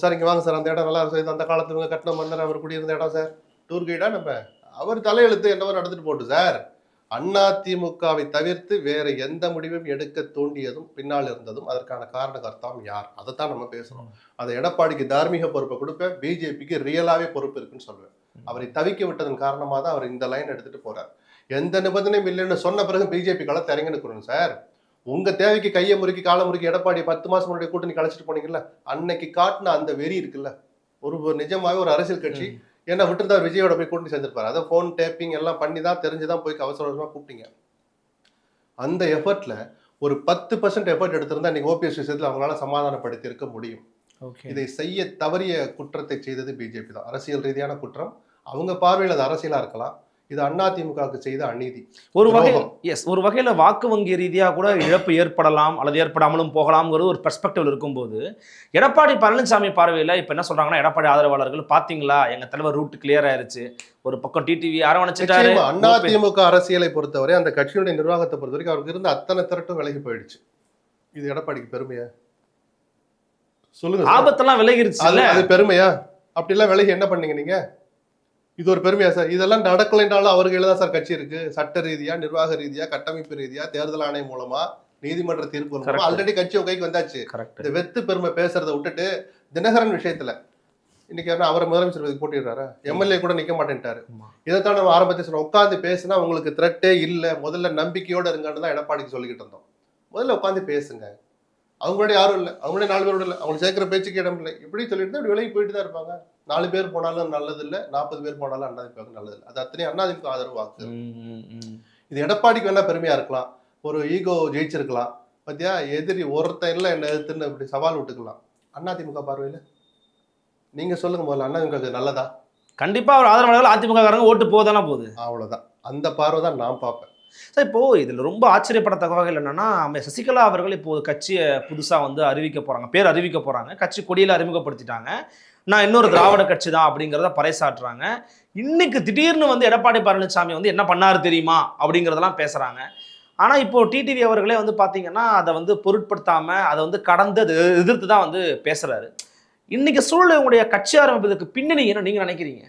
Sir இங்கே வாங்க sir, அந்த இடம் நல்லா இருக்கும், அந்த காலத்துல இவங்க கட்டின மன்னர் அவர் குடியிருந்த இடம் சார், டூர் கைடா நம்ம, அவர் தலையெழுத்து என்னவோ நடந்துட்டு போட்டு சார். அதிமுகவை தவிர்த்து வேற எந்த முடிவும் எடுக்க தூண்டியதும் பின்னால் இருந்ததும் அதற்கான காரணகர்த்தாம் யார், அதைத்தான் நம்ம பேசணும். அதை எடப்பாடிக்கு தார்மீக பொறுப்பை கொடுப்பேன், பிஜேபிக்கு ரியலாவே பொறுப்பு இருக்குன்னு சொல்லுவேன். அவரை தவிக்க விட்டதன் காரணமாக தான் அவர் இந்த லைன் எடுத்துட்டு போறார். எந்த நிபந்தனையும் இல்லைன்னு சொன்ன பிறகு பிஜேபி களத்தை இறங்கினுக்கணும் சார். உங்க தேவைக்கு கையை முறுக்கி காலை முறுக்கி எடப்பாடி 10 மாசம் முன்னாடி கூட்டணி கழிச்சிட்டு போனீங்கல்ல, அன்னைக்கு காட்டின அந்த வெறி இருக்குல்ல, ஒரு நிஜமாவே ஒரு அரசியல் கட்சி என்ன விட்டுருந்தா விஜயோட போய் கூட்டணி செஞ்சிருப்பாரு. அதை போன் டேப்பிங் எல்லாம் பண்ணி தான் தெரிஞ்சுதான் போய் அவசரமா கூப்பிட்டீங்க. அந்த எஃபர்ட்ல ஒரு 10% எஃபர்ட் எடுத்திருந்தா இன்னைக்கு ஓபிஎஸ் விஷயத்துல அவங்களால சமாதானப்படுத்தி இருக்க முடியும். இதை செய்ய தவறிய குற்றத்தை செய்தது பிஜேபி தான். அரசியல் ரீதியான குற்றம். அவங்க பார்வையில் அது அரசியலா இருக்கலாம், இது அதிமுகவுக்கு செய்த அநீதி. ஒரு வகையில வாக்கு வங்கி ரீதியாக கூட இழப்பு ஏற்படலாம் அல்லது ஏற்படாமலும் போகலாம்ங்கிறது ஒரு பெர்ஸ்பெக்டிவ் இருக்கும்போது, எடப்பாடி பழனிசாமி பார்வையில் இப்போ என்ன சொல்றாங்கன்னா, எடப்பாடி ஆதரவாளர்கள் பாத்தீங்களா எங்க தலைவர் ரூட் கிளியர் ஆயிருச்சு, ஒரு பக்கம் டிடிவி அரவணைச்சிட்டாரு. அதிமுக அரசியலை பொறுத்தவரை, அந்த கட்சியுடைய நிர்வாகத்தை பொறுத்தவரைக்கும் அவருக்கு இருந்த அத்தனை திரட்டும் விலகி போயிடுச்சு. இது எடப்பாடிக்கு பெருமையா சொல்லுங்க? ஆபத்தெல்லாம் விலகிருச்சு, அது பெருமையா? அப்படிலாம் விலகி என்ன பண்ணீங்க நீங்க? இது ஒரு பெருமையா சார்? இதெல்லாம் நடக்கலைன்றாலும் அவர்கள் தான் சார் கட்சி இருக்கு. சட்ட ரீதியா, நிர்வாக ரீதியா, கட்டமைப்பு ரீதியா, தேர்தல் ஆணையம் மூலமா, நீதிமன்ற தீர்ப்பு மூலமா ஆல்ரெடி கட்சி கைக்கு வந்தாச்சு. இந்த வெத்து பெருமை பேசுறதை விட்டுட்டு தினகரன் விஷயத்துல இன்னைக்கு அவரை முதலமைச்சர் போட்டிடுறாரு, எம்எல்ஏ கூட நிக்க மாட்டேன்ட்டாரு. இதைத்தான் நம்ம ஆரம்பத்தில் சொன்னோம், உட்காந்து பேசுனா உங்களுக்கு த்ரெட்டே இல்லை, முதல்ல நம்பிக்கையோட இருங்கன்னு தான் எடப்பாடிக்கு சொல்லிக்கிட்டு இருந்தோம். முதல்ல உட்காந்து பேசுங்க, அவங்களோட யாரும் இல்லை, அவங்களோட 4 பேரோட இல்லை, அவங்க சேர்க்கிற பேச்சுக்கு இடம் இல்லை, இப்படி சொல்லிட்டு இப்படி விலகி போயிட்டு தான் இருப்பாங்க. 4 பேர் போனாலும் நல்லது இல்லை, 40 பேர் போனாலும் அதிமுக நல்லது இல்லை. அது அத்தனையும் அதிமுக ஆதரவு வாக்கு. இது எடப்பாடிக்கு வேணா பெருமையா இருக்கலாம், ஒரு ஈகோ ஜெயிச்சிருக்கலாம். பத்தியா எதிரி ஒருத்தன் இல்லை என்ன எதிர்த்துன்னு இப்படி சவால் விட்டுக்கலாம். அதிமுக பார்வையில் நீங்க சொல்லுங்க முதல்ல, அதிமுக நல்லதா? கண்டிப்பா அவர் ஆதரவாளர்கள் அதிமுக காரங்க ஓட்டு போதானா போகுது, அவ்வளவுதான். அந்த பார்வை தான் நான் பார்ப்பேன். சார் இப்போ இதில் ரொம்ப ஆச்சரியப்படத்தக்க வகையில் என்னன்னா, சசிகலா அவர்கள் இப்போது கட்சியை புதுசாக வந்து அறிவிக்க போகிறாங்க, பேர் அறிவிக்க போகிறாங்க, கட்சி கொடியில் அறிமுகப்படுத்திட்டாங்க, நான் இன்னொரு திராவிட கட்சி தான் அப்படிங்கிறத பறைசாற்றுறாங்க. இன்னைக்கு திடீர்னு வந்து எடப்பாடி பழனிசாமி வந்து என்ன பண்ணாரு தெரியுமா அப்படிங்கிறதெல்லாம் பேசுகிறாங்க. ஆனால் இப்போ டிடிவி அவர்களே வந்து பார்த்தீங்கன்னா அதை வந்து பொருட்படுத்தாமல் அதை வந்து கடந்து எதிர்த்து தான் வந்து பேசுகிறாரு. இன்னைக்கு சூழ்நிலை உங்களுடைய கட்சி ஆரம்பிப்பதற்கு பின்னணி என்ன நீங்கள் நினைக்கிறீங்க?